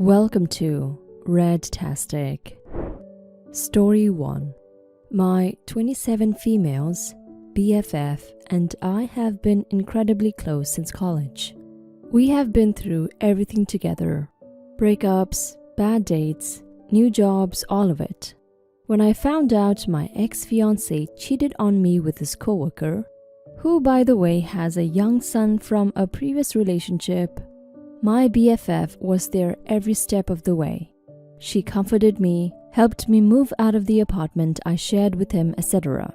Welcome to Red-tastic. Story 1. My 27 females, BFF, and I have been incredibly close since college. We have been through everything together. Breakups, bad dates, new jobs, all of it. When I found out my ex-fiancé cheated on me with his coworker, who by the way has a young son from a previous relationship, my BFF was there every step of the way. She comforted me, helped me move out of the apartment I shared with him, etc.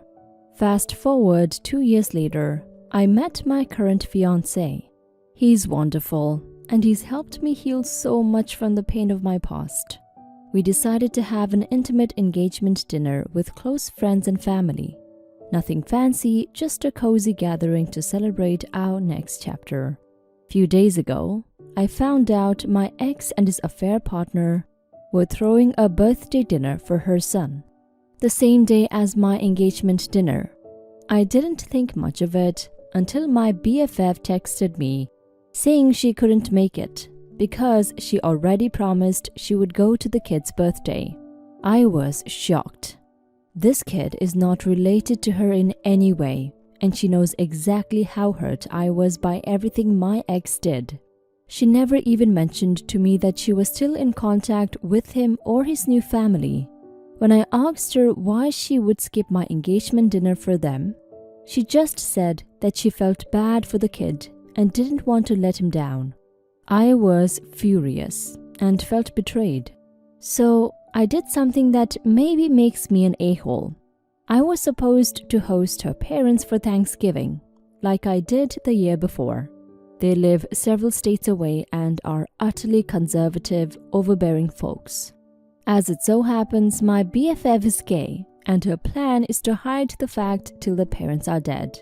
Fast forward 2 years later, I met my current fiancé. He's wonderful, and he's helped me heal so much from the pain of my past. We decided to have an intimate engagement dinner with close friends and family. Nothing fancy, just a cozy gathering to celebrate our next chapter. Few days ago, I found out my ex and his affair partner were throwing a birthday dinner for her son, the same day as my engagement dinner. I didn't think much of it until my BFF texted me saying she couldn't make it because she already promised she would go to the kid's birthday. I was shocked. This kid is not related to her in any way, and she knows exactly how hurt I was by everything my ex did. She never even mentioned to me that she was still in contact with him or his new family. When I asked her why she would skip my engagement dinner for them, she just said that she felt bad for the kid and didn't want to let him down. I was furious and felt betrayed. So I did something that maybe makes me an a-hole. I was supposed to host her parents for Thanksgiving, like I did the year before. They live several states away and are utterly conservative, overbearing folks. As it so happens, my BFF is gay, and her plan is to hide the fact till the parents are dead.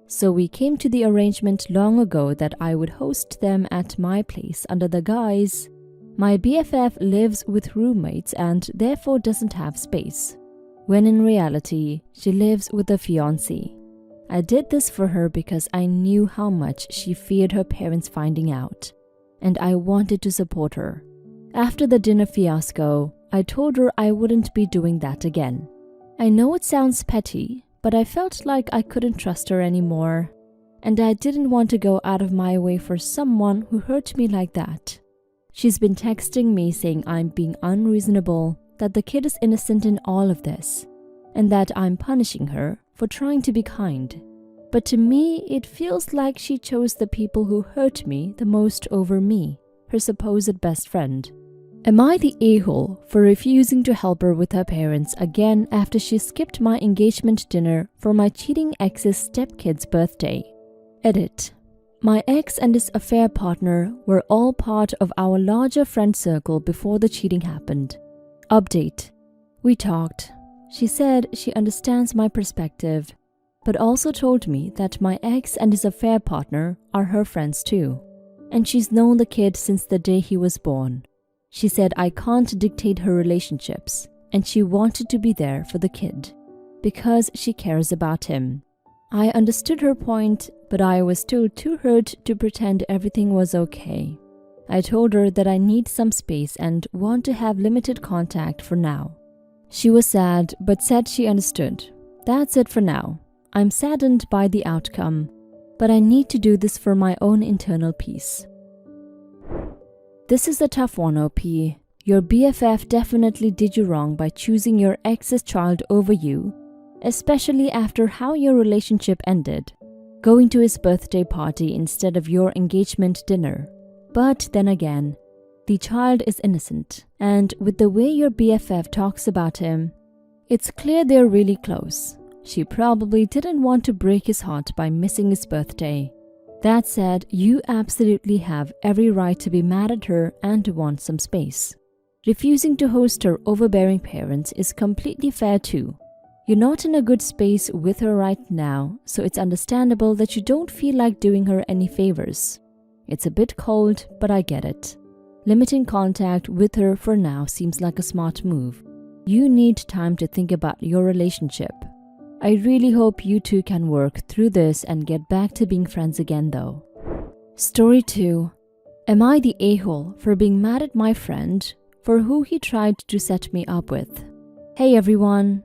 So we came to the arrangement long ago that I would host them at my place under the guise, my BFF lives with roommates and therefore doesn't have space, when in reality, she lives with a fiancé. I did this for her because I knew how much she feared her parents finding out, and I wanted to support her. After the dinner fiasco, I told her I wouldn't be doing that again. I know it sounds petty, but I felt like I couldn't trust her anymore, and I didn't want to go out of my way for someone who hurt me like that. She's been texting me saying I'm being unreasonable, that the kid is innocent in all of this, and that I'm punishing her for trying to be kind. But to me, it feels like she chose the people who hurt me the most over me, her supposed best friend. Am I the a-hole for refusing to help her with her parents again after she skipped my engagement dinner for my cheating ex's stepkid's birthday? Edit. My ex and his affair partner were all part of our larger friend circle before the cheating happened. Update. We talked. She said she understands my perspective, but also told me that my ex and his affair partner are her friends too, and she's known the kid since the day he was born. She said I can't dictate her relationships, and she wanted to be there for the kid, because she cares about him. I understood her point, but I was still too hurt to pretend everything was okay. I told her that I need some space and want to have limited contact for now. She was sad, but said she understood. That's it for now. I'm saddened by the outcome, but I need to do this for my own internal peace. This is a tough one, OP. Your BFF definitely did you wrong by choosing your ex's child over you, especially after how your relationship ended, going to his birthday party instead of your engagement dinner. But then again, the child is innocent, and with the way your BFF talks about him, it's clear they're really close. She probably didn't want to break his heart by missing his birthday. That said, you absolutely have every right to be mad at her and to want some space. Refusing to host her overbearing parents is completely fair too. You're not in a good space with her right now, so it's understandable that you don't feel like doing her any favors. It's a bit cold, but I get it. Limiting contact with her for now seems like a smart move. You need time to think about your relationship. I really hope you two can work through this and get back to being friends again though. Story 2. Am I the a-hole for being mad at my friend for who he tried to set me up with? Hey everyone,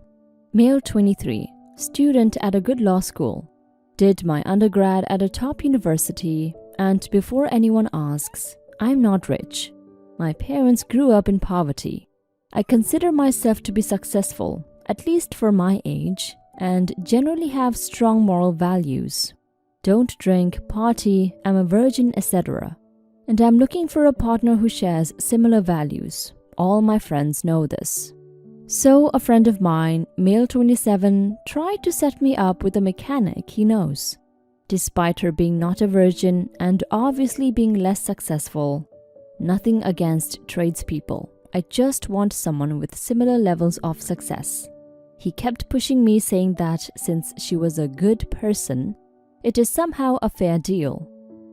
male 23, student at a good law school, did my undergrad at a top university, and before anyone asks, I'm not rich. My parents grew up in poverty. I consider myself to be successful, at least for my age, and generally have strong moral values. Don't drink, party, I'm a virgin, etc. And I'm looking for a partner who shares similar values. All my friends know this. So a friend of mine, male 27, tried to set me up with a mechanic he knows. Despite her being not a virgin and obviously being less successful. Nothing against tradespeople. I just want someone with similar levels of success. He kept pushing me, saying that since she was a good person, it is somehow a fair deal.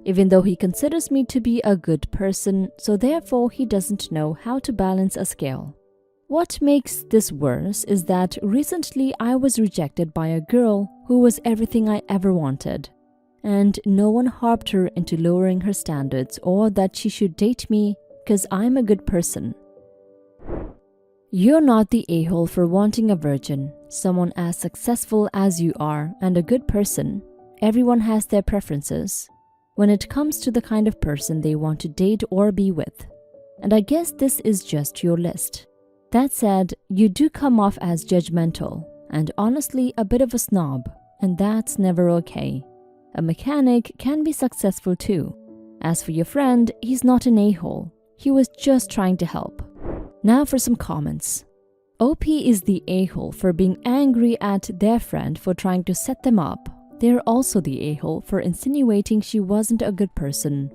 Even though he considers me to be a good person, so therefore he doesn't know how to balance a scale. What makes this worse is that recently I was rejected by a girl who was everything I ever wanted. And no one harped her into lowering her standards or that she should date me because I'm a good person. You're not the a-hole for wanting a virgin, someone as successful as you are and a good person. Everyone has their preferences when it comes to the kind of person they want to date or be with. And I guess this is just your list. That said, you do come off as judgmental and honestly a bit of a snob, and that's never okay. A mechanic can be successful too. As for your friend, he's not an a-hole. He was just trying to help. Now for some comments. OP is the a-hole for being angry at their friend for trying to set them up. They're also the a-hole for insinuating she wasn't a good person,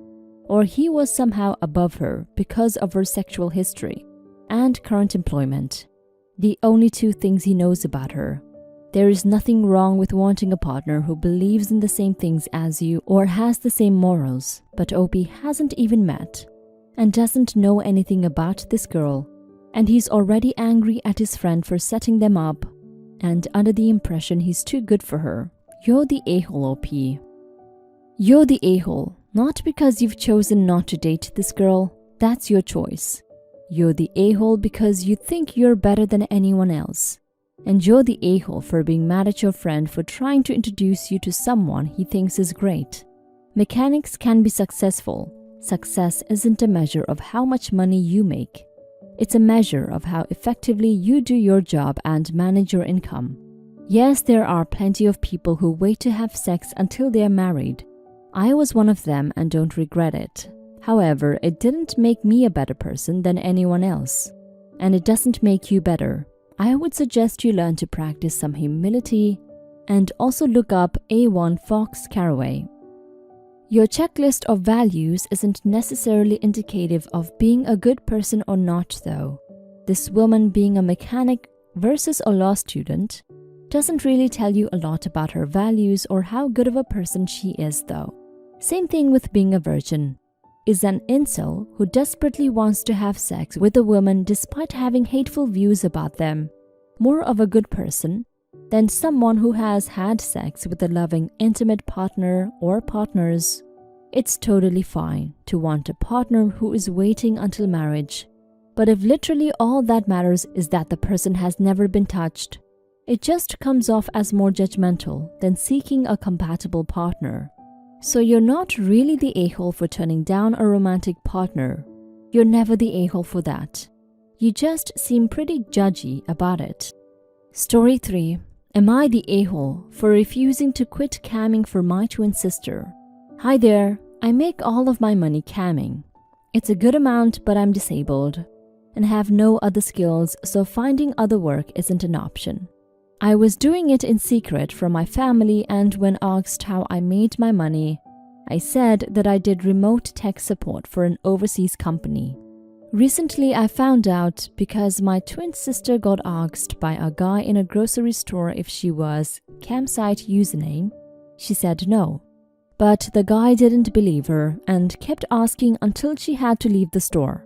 or he was somehow above her because of her sexual history and current employment. The only two things he knows about her. There is nothing wrong with wanting a partner who believes in the same things as you or has the same morals, but OP hasn't even met and doesn't know anything about this girl, and he's already angry at his friend for setting them up and under the impression he's too good for her. You're the a-hole, OP. You're the a-hole, not because you've chosen not to date this girl. That's your choice. You're the a-hole because you think you're better than anyone else. And you're the a-hole for being mad at your friend for trying to introduce you to someone he thinks is great. Mechanics can be successful. Success isn't a measure of how much money you make. It's a measure of how effectively you do your job and manage your income. Yes, there are plenty of people who wait to have sex until they are married. I was one of them and don't regret it. However, it didn't make me a better person than anyone else. And it doesn't make you better. I would suggest you learn to practice some humility and also look up A1 Fox Caraway. Your checklist of values isn't necessarily indicative of being a good person or not, though. This woman being a mechanic versus a law student doesn't really tell you a lot about her values or how good of a person she is, though. Same thing with being a virgin. Is an incel who desperately wants to have sex with a woman despite having hateful views about them more of a good person than someone who has had sex with a loving, intimate partner or partners? It's totally fine to want a partner who is waiting until marriage. But if literally all that matters is that the person has never been touched, it just comes off as more judgmental than seeking a compatible partner. So you're not really the a-hole for turning down a romantic partner. You're never the a-hole for that. You just seem pretty judgy about it. Story 3. Am I the a-hole for refusing to quit camming for my twin sister? Hi there, I make all of my money camming. It's a good amount, but I'm disabled and have no other skills, so finding other work isn't an option. I was doing it in secret from my family, and when asked how I made my money, I said that I did remote tech support for an overseas company. Recently, I found out because my twin sister got asked by a guy in a grocery store if she was campsite username. She said no. But the guy didn't believe her and kept asking until she had to leave the store.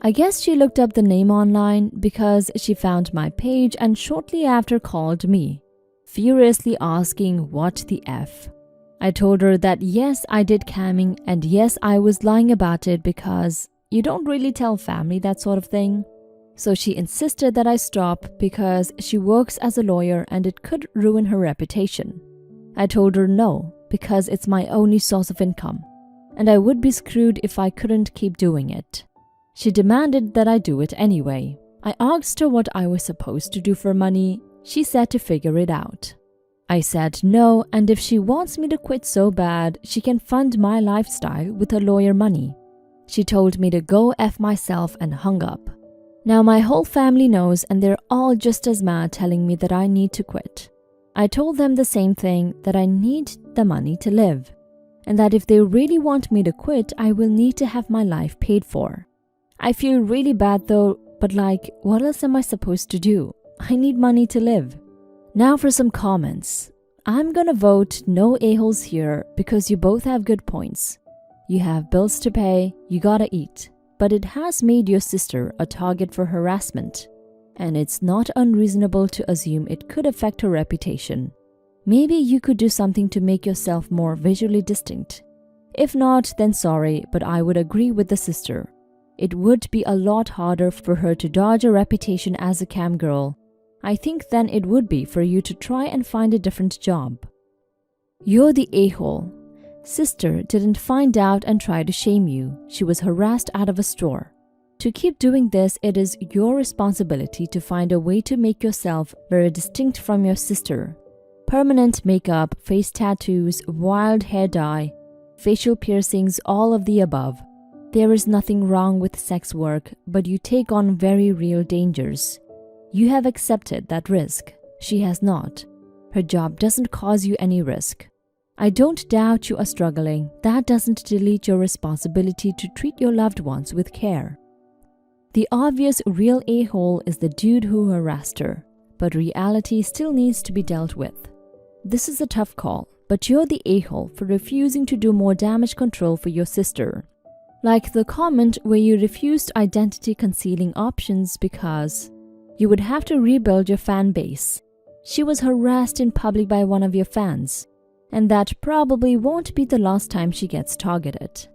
I guess she looked up the name online because she found my page and shortly after called me, furiously asking what the F. I told her that yes, I did camming and yes, I was lying about it because you don't really tell family that sort of thing. So she insisted that I stop because she works as a lawyer and it could ruin her reputation. I told her no, because it's my only source of income, and I would be screwed if I couldn't keep doing it. She demanded that I do it anyway. I asked her what I was supposed to do for money. She said to figure it out. I said no, and if she wants me to quit so bad, she can fund my lifestyle with her lawyer money. She told me to go F myself and hung up. Now my whole family knows and they're all just as mad, telling me that I need to quit. I told them the same thing, that I need the money to live, and that if they really want me to quit, I will need to have my life paid for. I feel really bad though, but what else am I supposed to do? I need money to live. Now for some comments. I'm gonna vote no a-holes here because you both have good points. You have bills to pay, you gotta eat, but it has made your sister a target for harassment, and it's not unreasonable to assume it could affect her reputation. Maybe you could do something to make yourself more visually distinct. If not, then sorry, but I would agree with the sister. It would be a lot harder for her to dodge a reputation as a cam girl. I think then it would be for you to try and find a different job. You're the a-hole. Sister didn't find out and try to shame you. She was harassed out of a store. To keep doing this, it is your responsibility to find a way to make yourself very distinct from your sister. Permanent makeup, face tattoos, wild hair dye, facial piercings, all of the above. There is nothing wrong with sex work, but you take on very real dangers. You have accepted that risk. She has not. Her job doesn't cause you any risk. I don't doubt you are struggling. That doesn't delete your responsibility to treat your loved ones with care. The obvious real a-hole is the dude who harassed her, but reality still needs to be dealt with. This is a tough call, but you're the a-hole for refusing to do more damage control for your sister. Like the comment where you refused identity concealing options because you would have to rebuild your fan base. She was harassed in public by one of your fans, and that probably won't be the last time she gets targeted.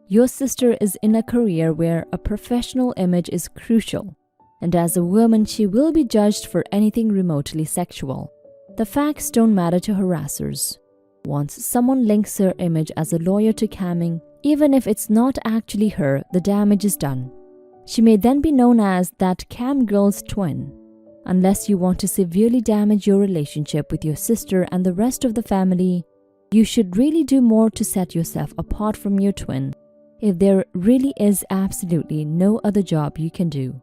Your sister is in a career where a professional image is crucial, and as a woman she will be judged for anything remotely sexual. The facts don't matter to harassers. Once someone links her image as a lawyer to camming, even if it's not actually her, the damage is done. She may then be known as that cam girl's twin. Unless you want to severely damage your relationship with your sister and the rest of the family, you should really do more to set yourself apart from your twin, if there really is absolutely no other job you can do.